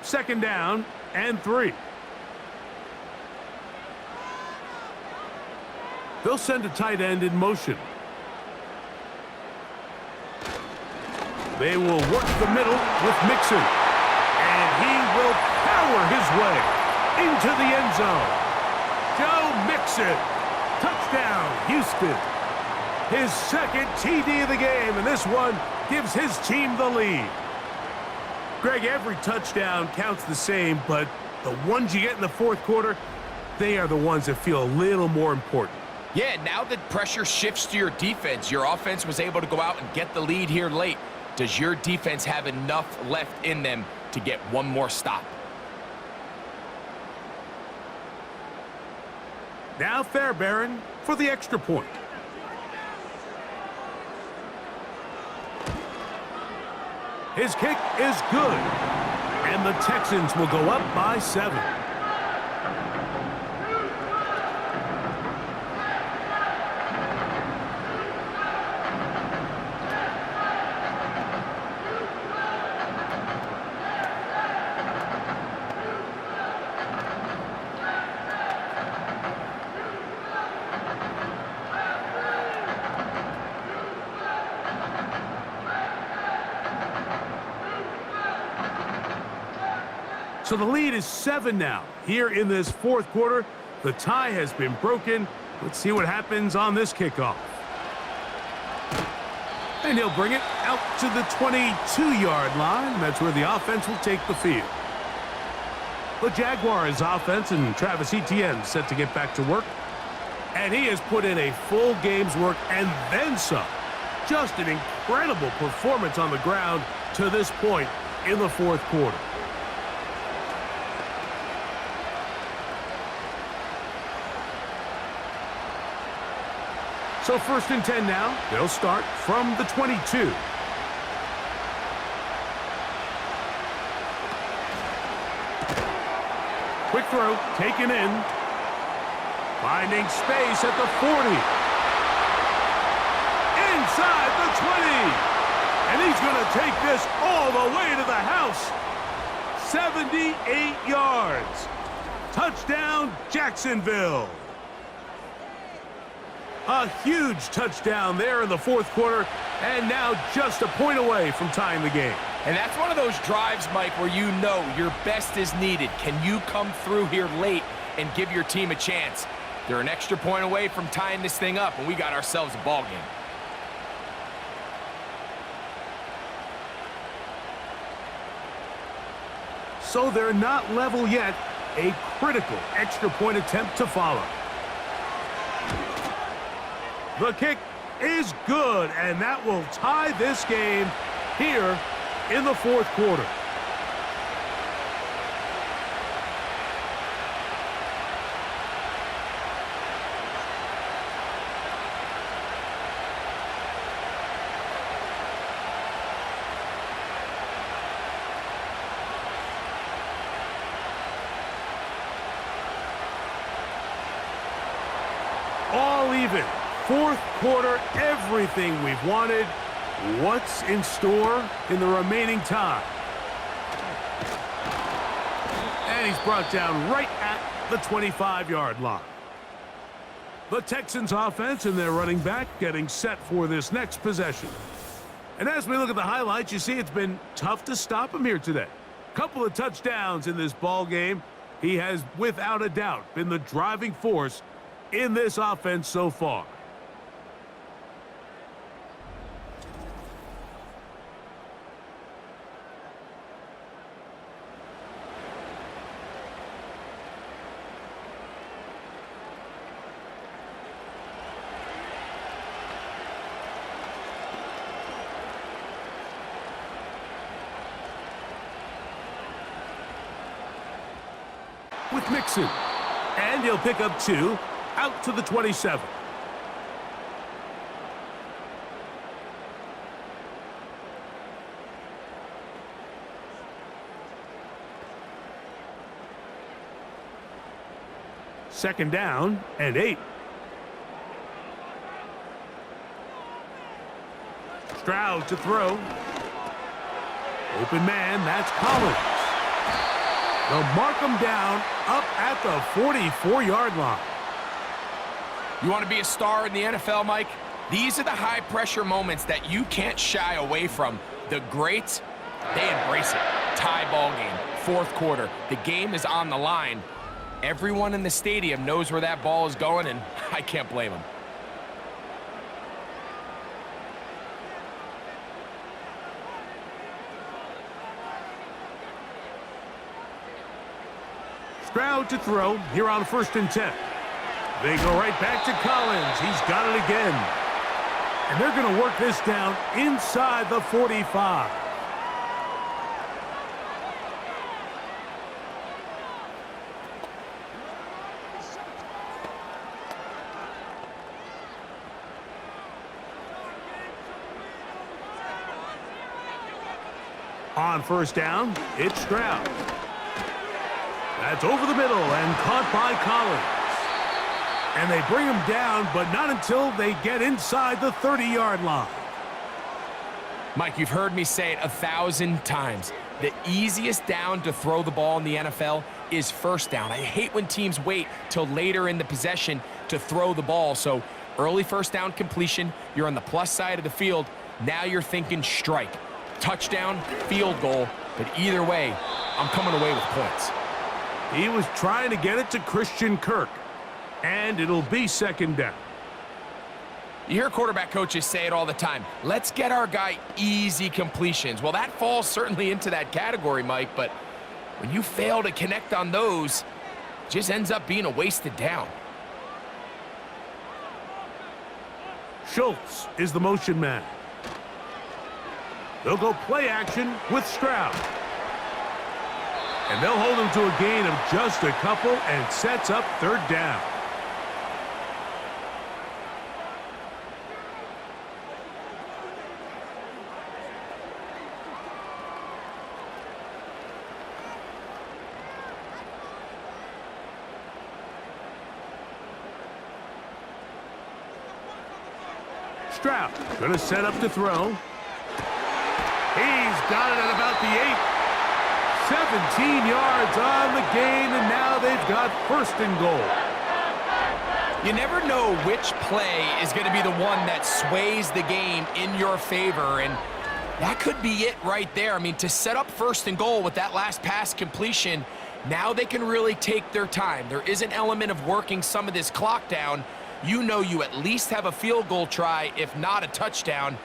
Second down and 3. They'll send a tight end in motion. They will work the middle with Mixon. And he will power his way into the end zone. Joe Mixon. Touchdown, Houston. His second TD of the game, and this one gives his team the lead. Greg, every touchdown counts the same, but the ones you get in the fourth quarter, they are the ones that feel a little more important. Yeah, now that pressure shifts to your defense, your offense was able to go out and get the lead here late. Does your defense have enough left in them to get one more stop? Now Fairbairn for the extra point. His kick is good, and the Texans will go up by 7. So the lead is 7 now. Here in this fourth quarter, the tie has been broken. Let's see what happens on this kickoff. And he'll bring it out to the 22-yard line. That's where the offense will take the field. The Jaguars offense and Travis Etienne set to get back to work. And he has put in a full game's work and then some. Just an incredible performance on the ground to this point in the fourth quarter. So 1st and 10 now. They'll start from the 22. Quick throw, taken in. Finding space at the 40. Inside the 20. And he's going to take this all the way to the house. 78 yards. Touchdown, Jacksonville. A huge touchdown there in the fourth quarter, and now just a point away from tying the game. And that's one of those drives, Mike, where you know your best is needed. Can you come through here late and give your team a chance? They're an extra point away from tying this thing up, and we got ourselves a ball game. So they're not level yet. A critical extra point attempt to follow. The kick is good, and that will tie this game here in the fourth quarter. All even. Fourth quarter, everything we've wanted. What's in store in the remaining time? And he's brought down right at the 25-yard line. The Texans offense and their running back getting set for this next possession. And as we look at the highlights, you see it's been tough to stop him here today. Couple of touchdowns in this ball game. He has, without a doubt, been the driving force in this offense so far. With Mixon, and he'll pick up 2 out to the 27. Second down and 8. Stroud to throw. Open man, that's Collins. They'll mark him down up at the 44-yard line. You want to be a star in the NFL, Mike? These are the high-pressure moments that you can't shy away from. The greats, they embrace it. Tie ball game, fourth quarter. The game is on the line. Everyone in the stadium knows where that ball is going, and I can't blame them. Stroud to throw here on 1st and 10. They go right back to Collins. He's got it again. And they're going to work this down inside the 45. On 1st down, it's Stroud. That's over the middle and caught by Collins. And they bring him down, but not until they get inside the 30-yard line. Mike, you've heard me say it 1,000 times. The easiest down to throw the ball in the NFL is 1st down. I hate when teams wait till later in the possession to throw the ball. So early 1st down completion, you're on the plus side of the field. Now you're thinking strike. Touchdown, field goal, but either way, I'm coming away with points. He was trying to get it to Christian Kirk, and it'll be 2nd down. You hear quarterback coaches say it all the time. Let's get our guy easy completions. Well, that falls certainly into that category, Mike, but when you fail to connect on those, it just ends up being a wasted down. Schultz is the motion man. They'll go play action with Stroud. And they'll hold him to a gain of just a couple and sets up 3rd down. Stroud going to set up to throw. He's got it at about the 8. 17 yards on the gain, and now they've got 1st and goal. You never know which play is going to be the one that sways the game in your favor, and that could be it right there. I mean, to set up 1st and goal with that last pass completion, now they can really take their time. There is an element of working some of this clock down. You know you at least have a field goal try, if not a touchdown.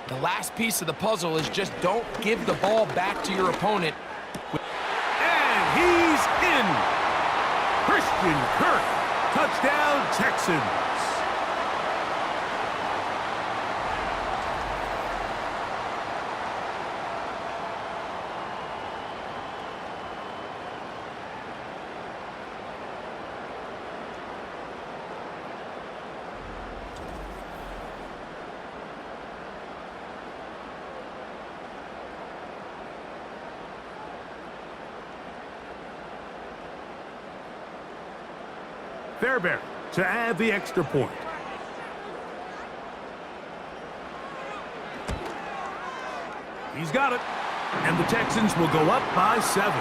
The last piece of the puzzle is just don't give the ball back to your opponent. And he's in. Christian Kirk, touchdown Texans. Fairbairn to add the extra point. He's got it. And the Texans will go up by 7.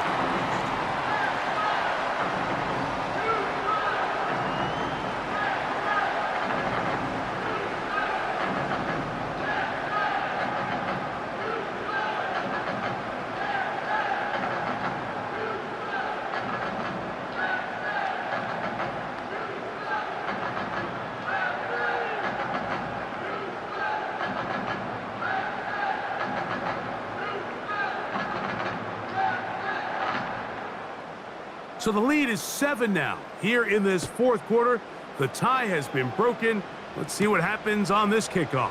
So the lead is 7 now. Here in this 4th quarter, the tie has been broken. Let's see what happens on this kickoff.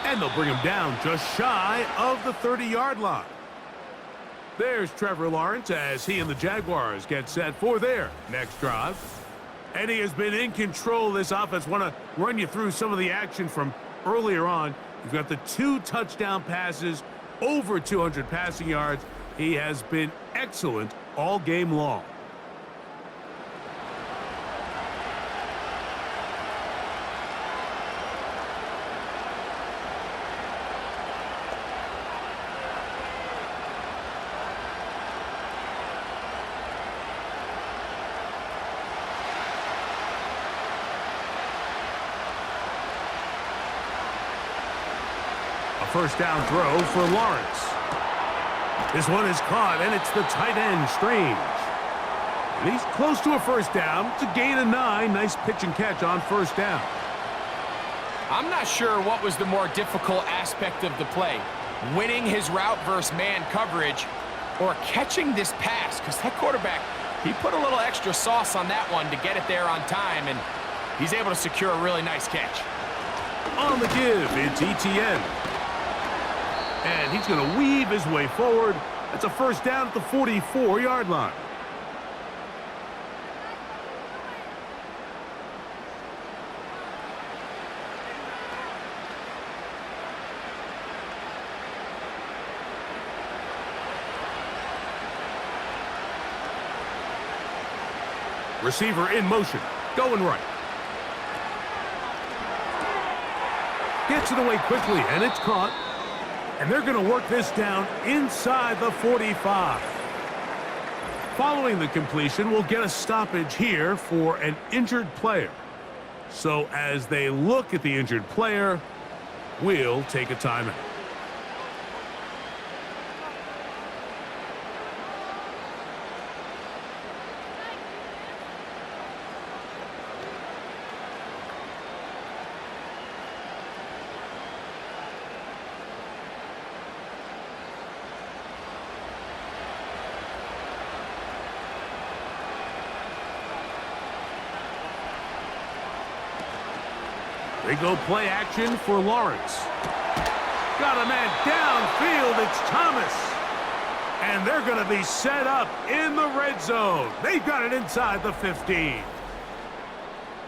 And they'll bring him down just shy of the 30-yard line. There's Trevor Lawrence as he and the Jaguars get set for their next drive. And he has been in control of this offense. Want to run you through some of the action from earlier on. You've got the 2 touchdown passes, over 200 passing yards. He has been excellent all game long. First down throw for Lawrence. This one is caught, and it's the tight end, Strange. And he's close to a first down. It's a gain of 9. Nice pitch and catch on first down. I'm not sure what was the more difficult aspect of the play, winning his route versus man coverage or catching this pass, because that quarterback, he put a little extra sauce on that one to get it there on time, and he's able to secure a really nice catch. On the give, it's Etienne. And he's going to weave his way forward. That's a first down at the 44-yard line. Receiver in motion, going right. Gets it away quickly, and it's caught. And they're going to work this down inside the 45. Following the completion, we'll get a stoppage here for an injured player. So as they look at the injured player, we'll take a timeout. They go play action for Lawrence. Got a man downfield. It's Thomas. And they're going to be set up in the red zone. They've got it inside the 15.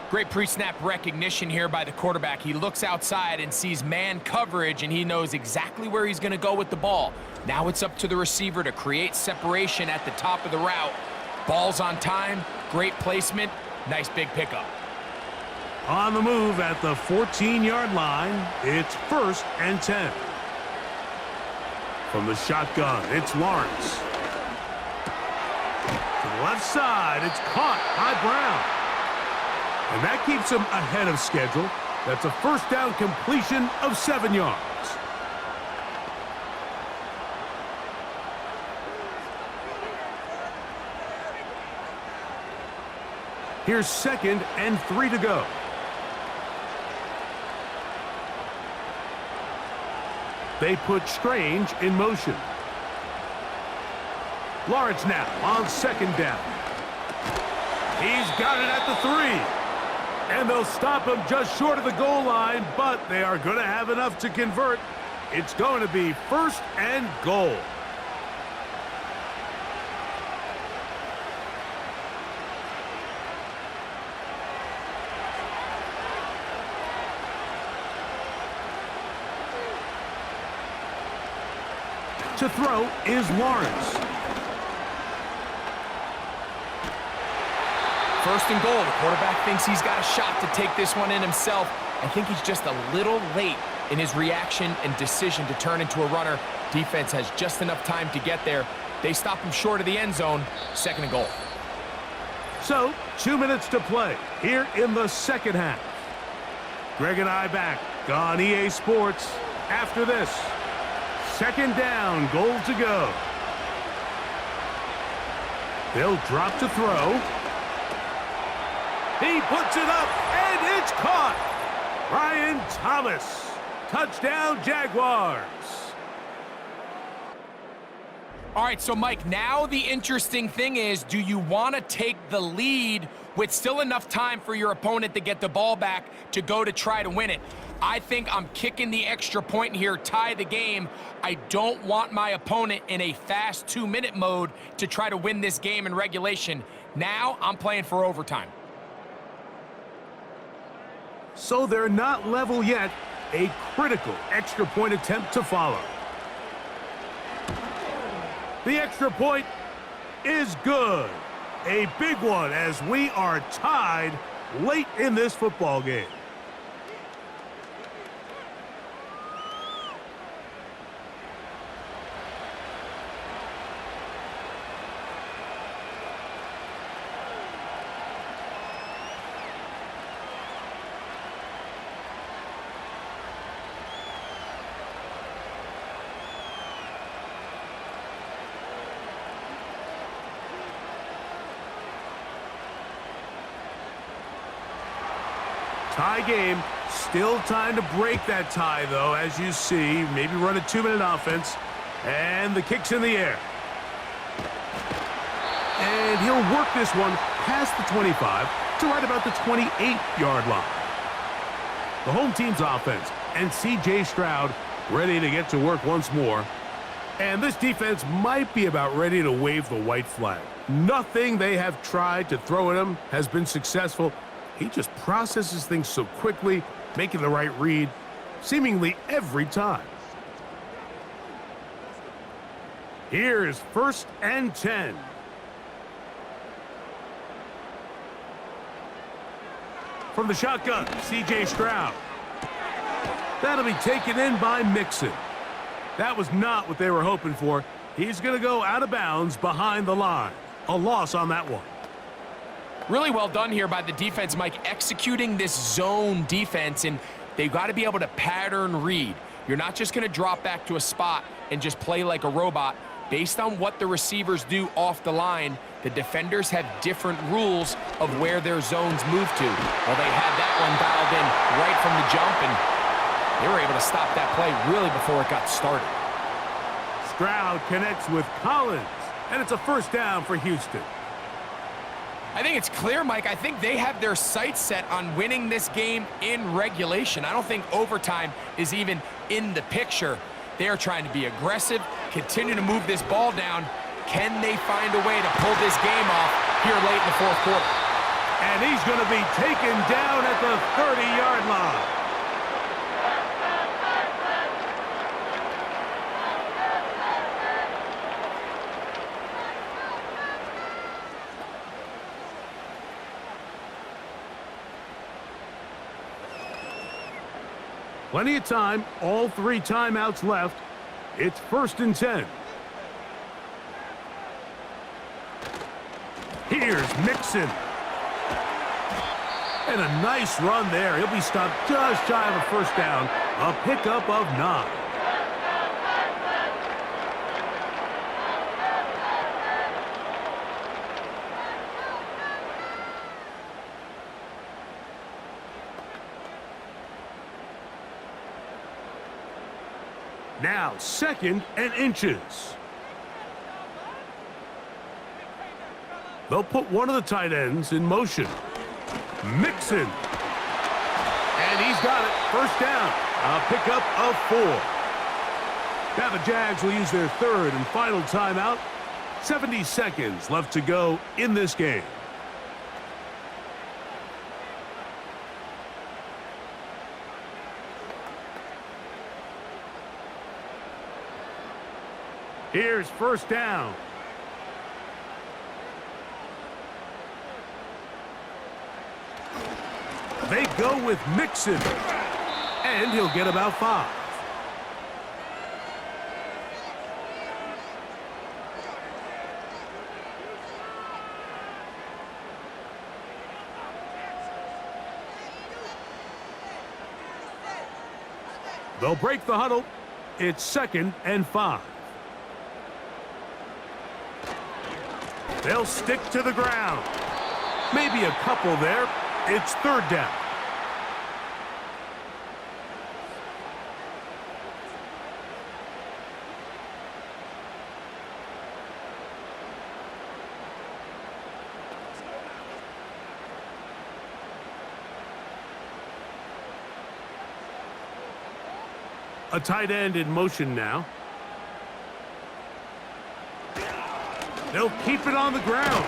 Great pre-snap recognition here by the quarterback. He looks outside and sees man coverage, and he knows exactly where he's going to go with the ball. Now it's up to the receiver to create separation at the top of the route. Ball's on time, great placement, nice big pickup. On the move at the 14-yard line, it's 1st and 10. From the shotgun, it's Lawrence. To the left side, it's caught by Brown. And that keeps him ahead of schedule. That's a first down completion of 7 yards. Here's 2nd and 3 to go. They put Strange in motion. Lawrence now on 2nd down. He's got it at the 3. And they'll stop him just short of the goal line, but they are going to have enough to convert. It's going to be 1st and goal. To throw is Lawrence. 1st and goal. The quarterback thinks he's got a shot to take this one in himself. I think he's just a little late in his reaction and decision to turn into a runner. Defense has just enough time to get there. They stop him short of the end zone. 2nd and goal. So, 2 minutes to play here in the 2nd half. Greg and I back on EA Sports after this. 2nd down, goal to go. They'll drop to throw. He puts it up, and it's caught. Brian Thomas. Touchdown, Jaguars. All right, so Mike, now the interesting thing is, do you want to take the lead with still enough time for your opponent to get the ball back to go to try to win it? I think I'm kicking the extra point here, tie the game. I don't want my opponent in a fast 2-minute mode to try to win this game in regulation. Now I'm playing for overtime. So they're not level yet. A critical extra point attempt to follow. The extra point is good. A big one as we are tied late in this football game. Tie game. Still time to break that tie, though, as you see. Maybe run a 2-minute offense. And the kick's in the air. And he'll work this one past the 25 to right about the 28-yard line. The home team's offense and C.J. Stroud ready to get to work once more. And this defense might be about ready to wave the white flag. Nothing they have tried to throw at him has been successful. He just processes things so quickly, making the right read, seemingly every time. Here's 1st and 10. From the shotgun, C.J. Stroud. That'll be taken in by Mixon. That was not what they were hoping for. He's going to go out of bounds behind the line. A loss on that one. Really well done here by the defense, Mike, executing this zone defense, and they've got to be able to pattern read. You're not just going to drop back to a spot and just play like a robot. Based on what the receivers do off the line, the defenders have different rules of where their zones move to. Well, they had that one dialed in right from the jump, and they were able to stop that play really before it got started. Stroud connects with Collins, and it's a 1st down for Houston. I think it's clear, Mike. I think they have their sights set on winning this game in regulation. I don't think overtime is even in the picture. They are trying to be aggressive, continue to move this ball down. Can they find a way to pull this game off here late in the 4th quarter? And he's going to be taken down at the 30-yard line. Plenty of time, all 3 timeouts left. It's 1st and 10. Here's Mixon. And a nice run there. He'll be stopped just shy of a 1st down. A pickup of 9. Now 2nd and inches. They'll put one of the tight ends in motion. Mixon. And he's got it. 1st down. A pickup of 4. Now the Jags will use their 3rd and final timeout. 70 seconds left to go in this game. Here's 1st down. They go with Mixon. And he'll get about 5. They'll break the huddle. It's 2nd and 5. They'll stick to the ground. Maybe a couple there. It's 3rd down. A tight end in motion now. They'll keep it on the ground.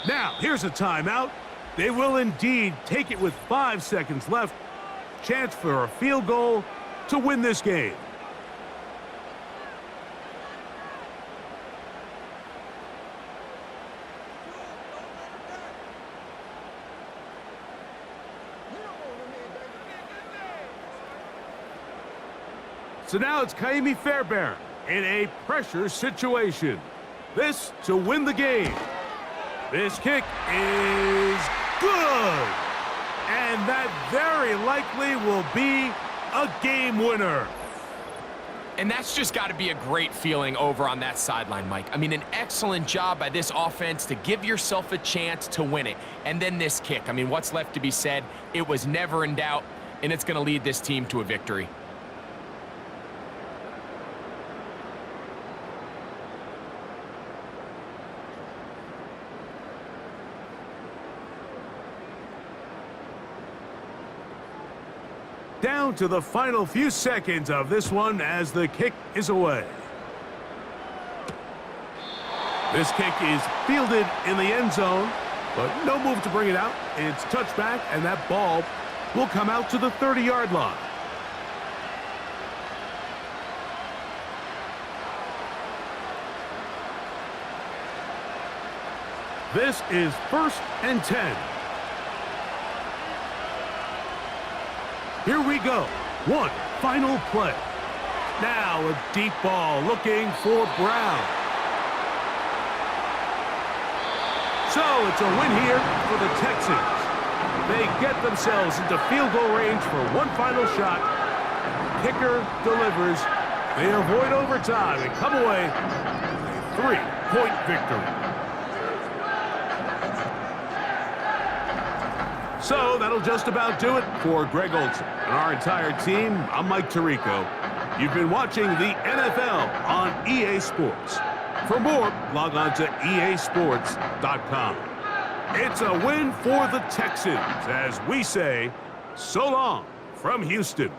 Now, here's a timeout. They will indeed take it with 5 seconds left. chance for a field goal to win this game. So now it's Kaimi Fairbairn in a pressure situation. This to win the game. This kick is good. And that very likely will be a game winner. And that's just got to be a great feeling over on that sideline, Mike. I mean, an excellent job by this offense to give yourself a chance to win it. And then this kick. I mean, what's left to be said? It was never in doubt, and it's going to lead this team to a victory. Down to the final few seconds of this one as the kick is away. This kick is fielded in the end zone, but no move to bring it out. It's touchback, and that ball will come out to the 30-yard line. This is 1st and 10. Here we go. One final play. Now a deep ball looking for Brown. So it's a win here for the Texans. They get themselves into field goal range for one final shot. Kicker delivers. They avoid overtime and come away with a 3-point victory. So that'll just about do it for Greg Olson and our entire team. I'm Mike Tirico. You've been watching the NFL on EA Sports. For more, log on to easports.com. It's a win for the Texans as we say so long from Houston.